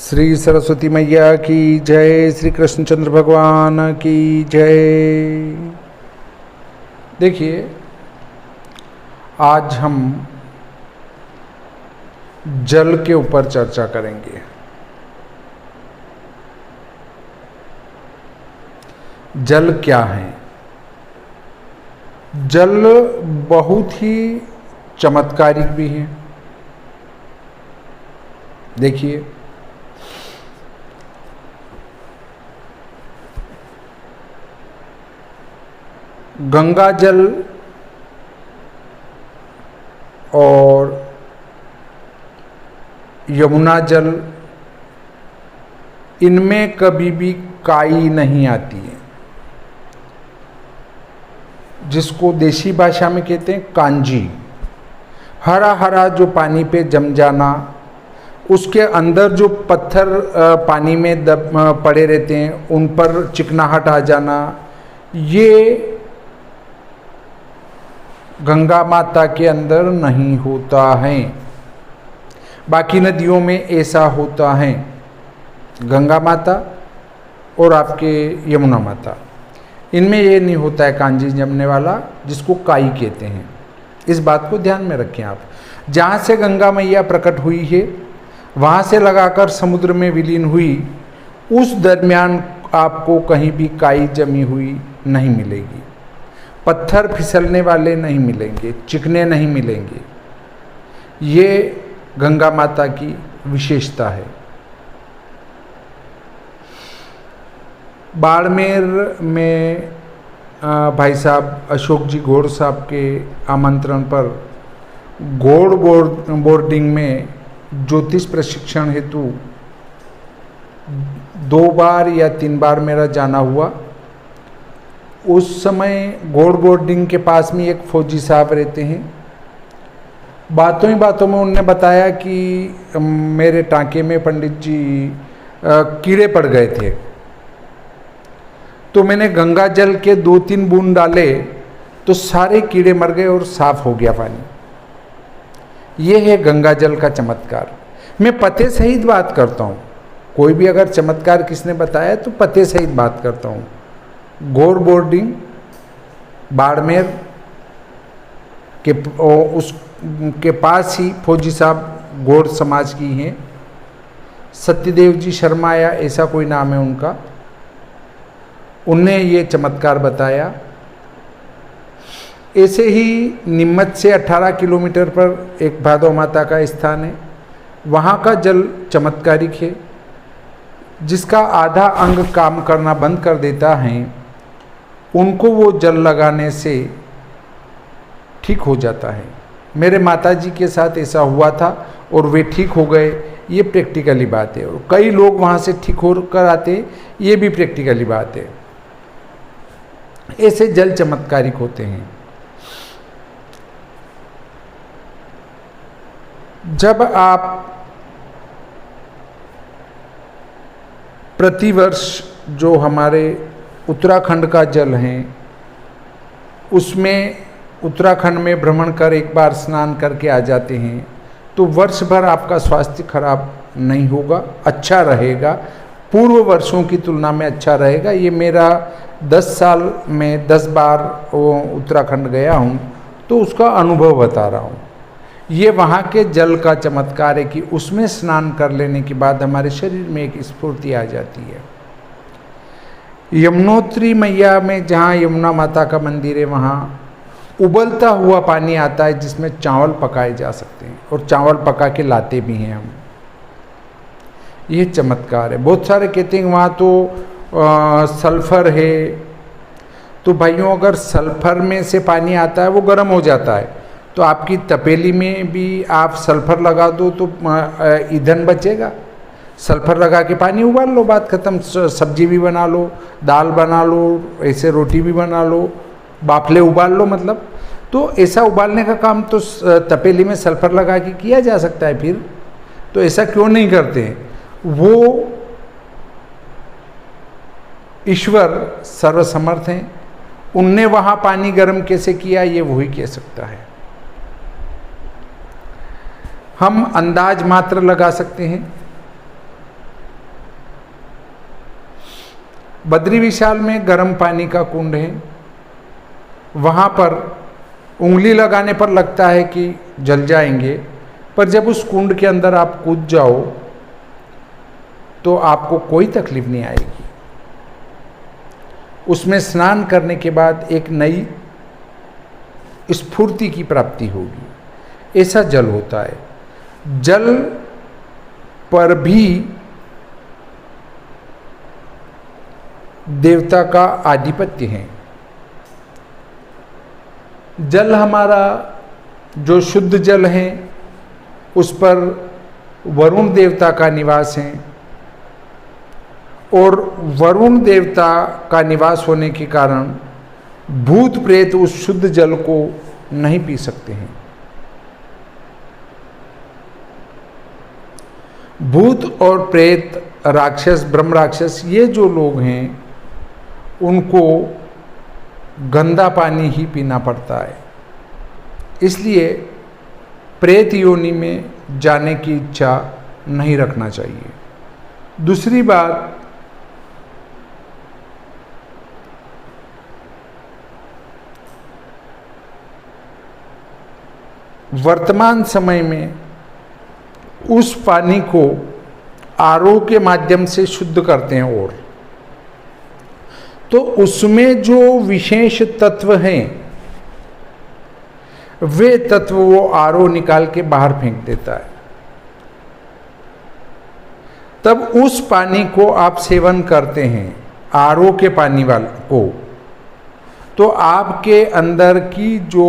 श्री सरस्वती मैया की जय, श्री कृष्णचंद्र भगवान की जय। देखिए, आज हम जल के ऊपर चर्चा करेंगे। जल क्या है? जल बहुत ही चमत्कारिक भी है। देखिए, गंगा जल और यमुना जल, इनमें कभी भी काई नहीं आती है, जिसको देसी भाषा में कहते हैं कांजी। हरा हरा जो पानी पे जम जाना, उसके अंदर जो पत्थर पानी में पड़े रहते हैं, उन पर चिकनाहट आ जाना, ये गंगा माता के अंदर नहीं होता है। बाकी नदियों में ऐसा होता है। गंगा माता और आपके यमुना माता, इनमें ये नहीं होता है कांजी जमने वाला, जिसको काई कहते हैं। इस बात को ध्यान में रखें आप। जहाँ से गंगा मैया प्रकट हुई है, वहाँ से लगाकर समुद्र में विलीन हुई, उस दरमियान आपको कहीं भी काई जमी हुई नहीं मिलेगी। पत्थर फिसलने वाले नहीं मिलेंगे, चिकने नहीं मिलेंगे। ये गंगा माता की विशेषता है। बाड़मेर में भाई साहब अशोक जी गौड़ साहब के आमंत्रण पर गौड़ बोर्डिंग में ज्योतिष प्रशिक्षण हेतु 2 बार या 3 बार मेरा जाना हुआ। उस समय गौड़ बोर्डिंग के पास में एक फौजी साहब रहते हैं। बातों ही बातों में उन्होंने बताया कि मेरे टाँके में पंडित जी कीड़े पड़ गए थे, तो मैंने गंगा जल के 2-3 बूंद डाले तो सारे कीड़े मर गए और साफ हो गया पानी। ये है गंगा जल का चमत्कार। मैं पते सहित बात करता हूँ। कोई भी अगर चमत्कार किसने बताया तो पते सहित बात करता हूँ। गौड़ बोर्डिंग बाड़मेर के उसके पास ही फौजी साहब गौड़ समाज की हैं, सत्यदेव जी शर्मा या ऐसा कोई नाम है उनका। उनने ये चमत्कार बताया। ऐसे ही नीमच से 18 किलोमीटर पर एक भादो माता का स्थान है। वहाँ का जल चमत्कारिक है। जिसका आधा अंग काम करना बंद कर देता है, उनको वो जल लगाने से ठीक हो जाता है। मेरे माताजी के साथ ऐसा हुआ था और वे ठीक हो गए। ये प्रैक्टिकली बात है। और कई लोग वहाँ से ठीक होकर आते, ये भी प्रैक्टिकली बात है। ऐसे जल चमत्कारिक होते हैं। जब आप प्रतिवर्ष जो हमारे उत्तराखंड का जल है, उसमें उत्तराखंड में भ्रमण कर एक बार स्नान करके आ जाते हैं, तो वर्ष भर आपका स्वास्थ्य खराब नहीं होगा, अच्छा रहेगा। पूर्व वर्षों की तुलना में अच्छा रहेगा। ये मेरा 10 साल में 10 बार उत्तराखंड गया हूँ, तो उसका अनुभव बता रहा हूँ। ये वहाँ के जल का चमत्कार है कि उसमें स्नान कर लेने के बाद हमारे शरीर में एक स्फूर्ति आ जाती है। यमुनोत्री मैया में, जहाँ यमुना माता का मंदिर है, वहाँ उबलता हुआ पानी आता है, जिसमें चावल पकाए जा सकते हैं और चावल पका के लाते भी हैं हम। ये चमत्कार है। बहुत सारे कहते हैं वहाँ तो सल्फर है। तो भाइयों, अगर सल्फर में से पानी आता है, वो गर्म हो जाता है, तो आपकी तपेली में भी आप सल्फर लगा दो तो ईंधन बचेगा। सल्फर लगा के पानी उबाल लो, बात ख़त्म। सब्जी भी बना लो, दाल बना लो, ऐसे रोटी भी बना लो, बाफले उबाल लो, मतलब। तो ऐसा उबालने का काम तो तपेली में सल्फर लगा के किया जा सकता है। फिर तो ऐसा क्यों नहीं करते हैं? वो ईश्वर सर्वसमर्थ हैं। उनने वहाँ पानी गर्म कैसे किया, ये वही कह सकता है। हम अंदाज मात्र लगा सकते हैं। बद्री विशाल में गर्म पानी का कुंड है, वहाँ पर उंगली लगाने पर लगता है कि जल जाएंगे, पर जब उस कुंड के अंदर आप कूद जाओ तो आपको कोई तकलीफ नहीं आएगी। उसमें स्नान करने के बाद एक नई स्फूर्ति की प्राप्ति होगी। ऐसा जल होता है। जल पर भी देवता का आधिपत्य है। जल हमारा जो शुद्ध जल है उस पर वरुण देवता का निवास है, और वरुण देवता का निवास होने के कारण भूत प्रेत उस शुद्ध जल को नहीं पी सकते हैं। भूत और प्रेत, राक्षस, ब्रह्म राक्षस, ये जो लोग हैं उनको गंदा पानी ही पीना पड़ता है। इसलिए प्रेत योनि में जाने की इच्छा नहीं रखना चाहिए। दूसरी बात, वर्तमान समय में उस पानी को आरओ के माध्यम से शुद्ध करते हैं, और तो उसमें जो विशेष तत्व हैं वे तत्व वो आरओ निकाल के बाहर फेंक देता है। तब उस पानी को आप सेवन करते हैं, आरओ के पानी वाले को, तो आपके अंदर की जो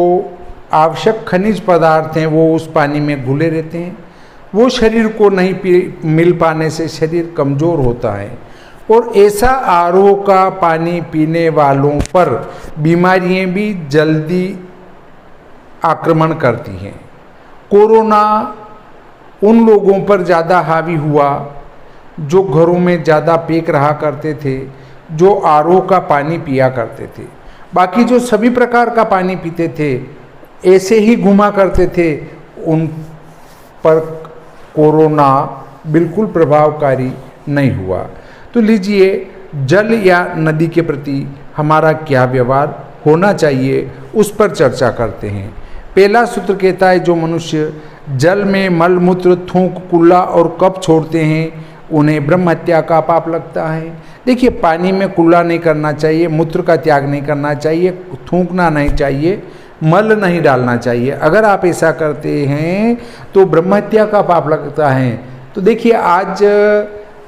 आवश्यक खनिज पदार्थ हैं वो उस पानी में घुले रहते हैं। वो शरीर को नहीं मिल पाने से शरीर कमज़ोर होता है, और ऐसा आरओ का पानी पीने वालों पर बीमारियां भी जल्दी आक्रमण करती हैं। कोरोना उन लोगों पर ज़्यादा हावी हुआ जो घरों में ज़्यादा पेक रहा करते थे, जो आरओ का पानी पिया करते थे। बाकी जो सभी प्रकार का पानी पीते थे, ऐसे ही घुमा करते थे, उन पर कोरोना बिल्कुल प्रभावकारी नहीं हुआ। तो लीजिए, जल या नदी के प्रति हमारा क्या व्यवहार होना चाहिए उस पर चर्चा करते हैं। पहला सूत्र कहता है, जो मनुष्य जल में मल मूत्र, थूक, कुल्ला और कप छोड़ते हैं उन्हें ब्रह्म हत्या का पाप लगता है। देखिए, पानी में कुल्ला नहीं करना चाहिए, मूत्र का त्याग नहीं करना चाहिए, थूकना नहीं चाहिए, मल नहीं डालना चाहिए। अगर आप ऐसा करते हैं तो ब्रह्म हत्या का पाप लगता है। तो देखिए, आज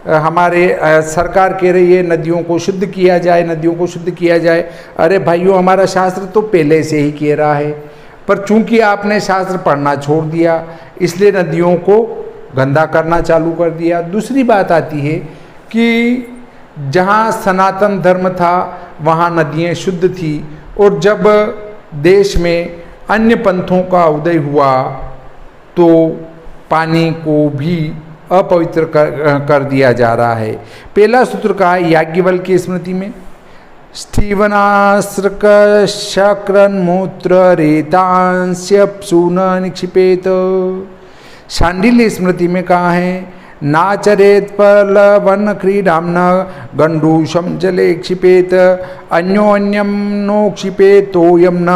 हमारे सरकार कह रही है नदियों को शुद्ध किया जाए, नदियों को शुद्ध किया जाए। अरे भाइयों, हमारा शास्त्र तो पहले से ही कह रहा है, पर चूंकि आपने शास्त्र पढ़ना छोड़ दिया इसलिए नदियों को गंदा करना चालू कर दिया। दूसरी बात आती है कि जहाँ सनातन धर्म था वहाँ नदियाँ शुद्ध थी, और जब देश में अन्य पंथों का उदय हुआ तो पानी को भी अपवित्र कर दिया जा रहा है। पहला सूत्र का है याज्ञवल्क्य की स्मृति में, स्टीवनास्रक शक्रन मूत्र रेतांस्य सून निक्षिपेत। शांडिल्य स्मृति में कहा है, नाचरेत पलवन क्रीडाम्न गंडूषम जले क्षिपेत, अन्योन्यम नो क्षिपेत तोयम न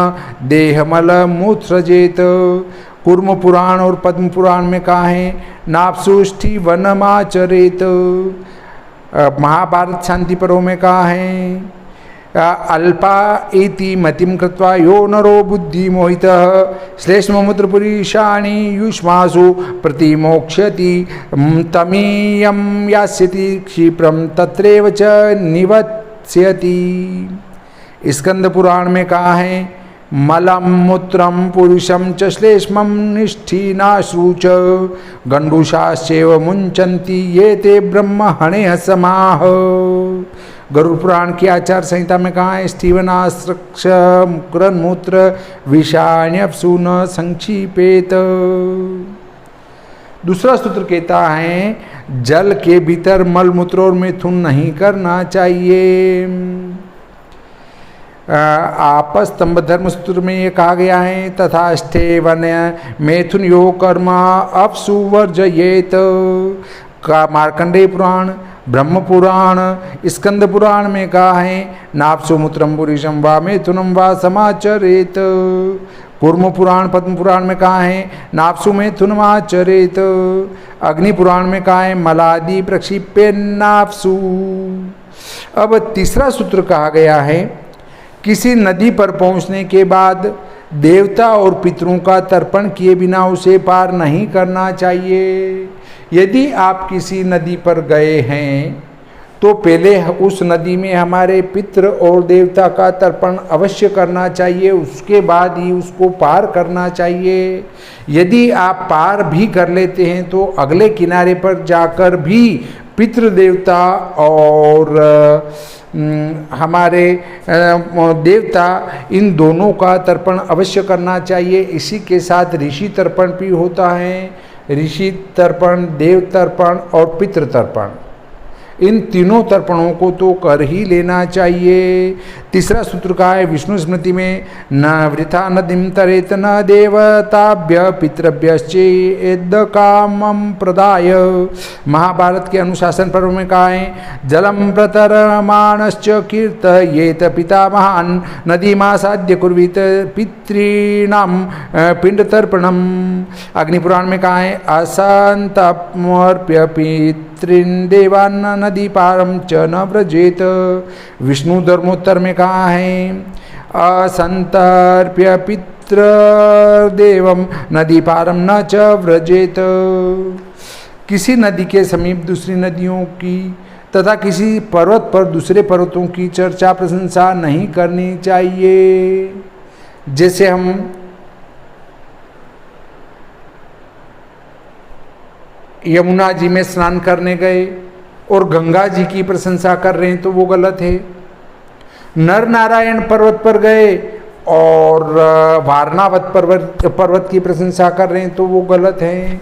देहमल मूत्रजेत। कूर्म पुराण और पद्म पुराण में कहा है, नापसुष्टि वनमाचरेत। महाभारत शांति पर्व में कहा है, अल्पा इति मतिम कृत्वा यो नरो बुद्धि मोहितः श्लेष्ममुद्रपुरीषाणि युष्मासु प्रतिमोक्ष्यति तमीयं यास्यति क्षिप्रं तत्रैव च निवत्स्यति। स्कंद पुराण में कहा है, मलं मूत्रं पुरुषं च श्लेष्मं निष्ठीनाश्रु च गंडूषाश्चैव मुञ्चन्ति ये ते ब्रह्महणेः समाः। गरुड़ पुराण की आचार संहिता में कहा है, स्टीवनास्रक्ष मूत्र विषाण्यपसु न संक्षिपेत। दूसरा सूत्र कहता है, जल के भीतर मल मूत्र और मैथुन नहीं करना चाहिए। आपस्तंभ धर्म सूत्र में ये कहा गया है, तथा स्टेवन मैथुन योग कर्म अपसु वर्जयेत। का मार्कंडेय पुराण ब्रह्म पुराण, स्कंद पुराण में कहा है नापसु मूत्रम पुरुषम वा मैथुनम वा समाचरेत। कूर्म पुराण पद्म पुराण में कहा है नापसु मैथुनम आचरेत। अग्नि पुराण में कहा है मलादि प्रक्षिप्य नापसु। अब तीसरा सूत्र कहा गया है किसी नदी पर पहुंचने के बाद देवता और पितरों का तर्पण किए बिना उसे पार नहीं करना चाहिए। यदि आप किसी नदी पर गए हैं तो पहले उस नदी में हमारे पितृ और देवता का तर्पण अवश्य करना चाहिए, उसके बाद ही उसको पार करना चाहिए। यदि आप पार भी कर लेते हैं तो अगले किनारे पर जाकर भी पितृ देवता और हमारे देवता इन दोनों का तर्पण अवश्य करना चाहिए। इसी के साथ ऋषि तर्पण भी होता है, ऋषि तर्पण, देव तर्पण और पितृ तर्पण, इन तीनों तर्पणों को तो कर ही लेना चाहिए। तीसरा सूत्र का है विष्णु स्मृति में न वृथा नदीम तरेत न देवताभ्य पितृभ्यश्चेद कामम प्रदाय। महाभारत के अनुशासन पर्व में कहा है जलम प्रतरमाणश्च कीर्तयेत पितामहान् नदीमासाद्य कुर्वीत पितॄणाम पिंड तर्पणम। अग्निपुराण में कहा है असंतमर्प्य पितॄन् देवान् नदी पारम च न व्रजेत। विष्णु धर्मोत्तर में कहा है असंतर्प्य पितृदेवम नदी पारम न च व्रजेत। किसी नदी के समीप दूसरी नदियों की तथा किसी पर्वत पर दूसरे पर्वतों की चर्चा प्रशंसा नहीं करनी चाहिए। जैसे हम यमुना जी में स्नान करने गए और गंगा जी की प्रशंसा कर रहे हैं तो वो गलत है। नर नारायण पर्वत पर गए और वारणावत पर्वत की प्रशंसा कर रहे हैं तो वो गलत है,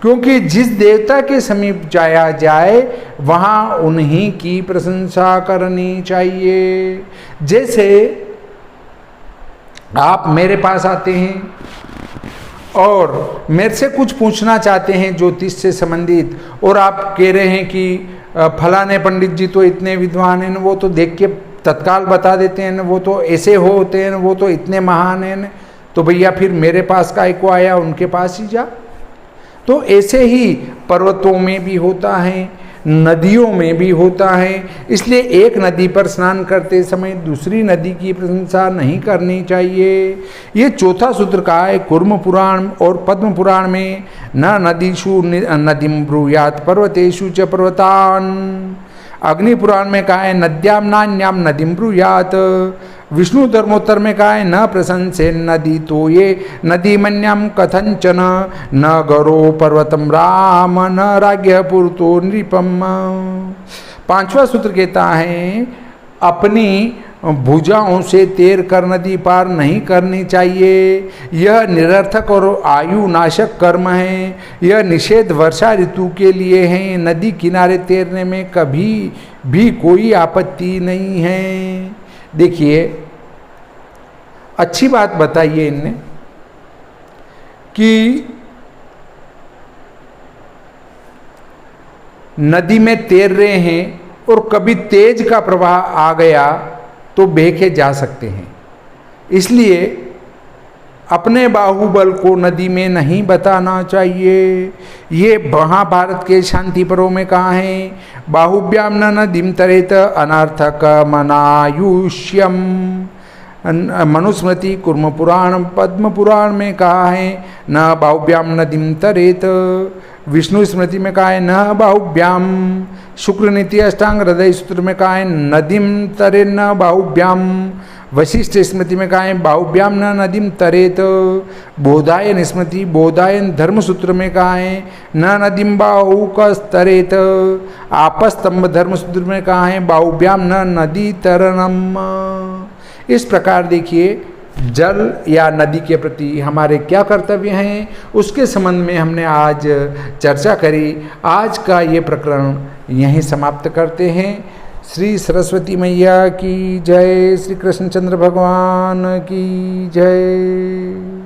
क्योंकि जिस देवता के समीप जाया जाए वहाँ उन्हीं की प्रशंसा करनी चाहिए। जैसे आप मेरे पास आते हैं और मेरे से कुछ पूछना चाहते हैं ज्योतिष से संबंधित, और आप कह रहे हैं कि फलाने पंडित जी तो इतने विद्वान हैं, वो तो देख के तत्काल बता देते हैं, वो तो ऐसे होते हैं, वो तो इतने महान हैं, तो भैया फिर मेरे पास काहे को आया, उनके पास ही जा। तो ऐसे ही पर्वतों में भी होता है, नदियों में भी होता है। इसलिए एक नदी पर स्नान करते समय दूसरी नदी की प्रशंसा नहीं करनी चाहिए। ये चौथा सूत्र कहा है कूर्म पुराण और पद्म पुराण में न नदीषु नदीम ब्रूयात पर्वतेषु च पर्वतान। अग्नि पुराण में कहा है नद्याम नान्याम नदीम ब्रूयात। विष्णु धर्मोत्तर में कहा है न प्रशंसे नदी तो ये नदी मन्याम कथंचन न गौरो पर्वतम राम न राज्ञ पुरतो नृपम। पांचवा सूत्र कहता है अपनी भुजाओं से तैर कर नदी पार नहीं करनी चाहिए। यह निरर्थक और आयु नाशक कर्म है। यह निषेध वर्षा ऋतु के लिए है। नदी किनारे तैरने में कभी भी कोई आपत्ति नहीं है। देखिए अच्छी बात बताइए इनने कि नदी में तैर रहे हैं और कभी तेज का प्रवाह आ गया तो बह के जा सकते हैं, इसलिए अपने बाहुबल को नदी में नहीं बताना चाहिए। ये महाभारत के शांति पर्व में कहा है बाहुभ्याम न नदीम तरेत अनर्थक मनायुष्यम। मनुस्मृति कूर्म पुराण पद्म पुराण में कहा है न बाहुभ्याम नदीम तरेत। विष्णु स्मृति में कहा है न बाहुभ्याम। शुक्र नीति अष्टांग हृदय सूत्र में कहा है नदीम तरे न बाहुभ्याम। वशिष्ठ स्मृति में कहा है बाहुभ्याम न नदीम तरेत। बोधायन स्मृति बोधायन धर्म सूत्र में कहा है न नदीम बाहुकस्तरेत। आपस्तंभ धर्म सूत्र में कहा है बाहुभ्याम न नदी तरनम। इस प्रकार देखिए जल या नदी के प्रति हमारे क्या कर्तव्य हैं उसके संबंध में हमने आज चर्चा करी। आज का ये प्रकरण यहीं समाप्त करते हैं। श्री सरस्वती मैया की जय, श्री कृष्णचंद्र भगवान की जय।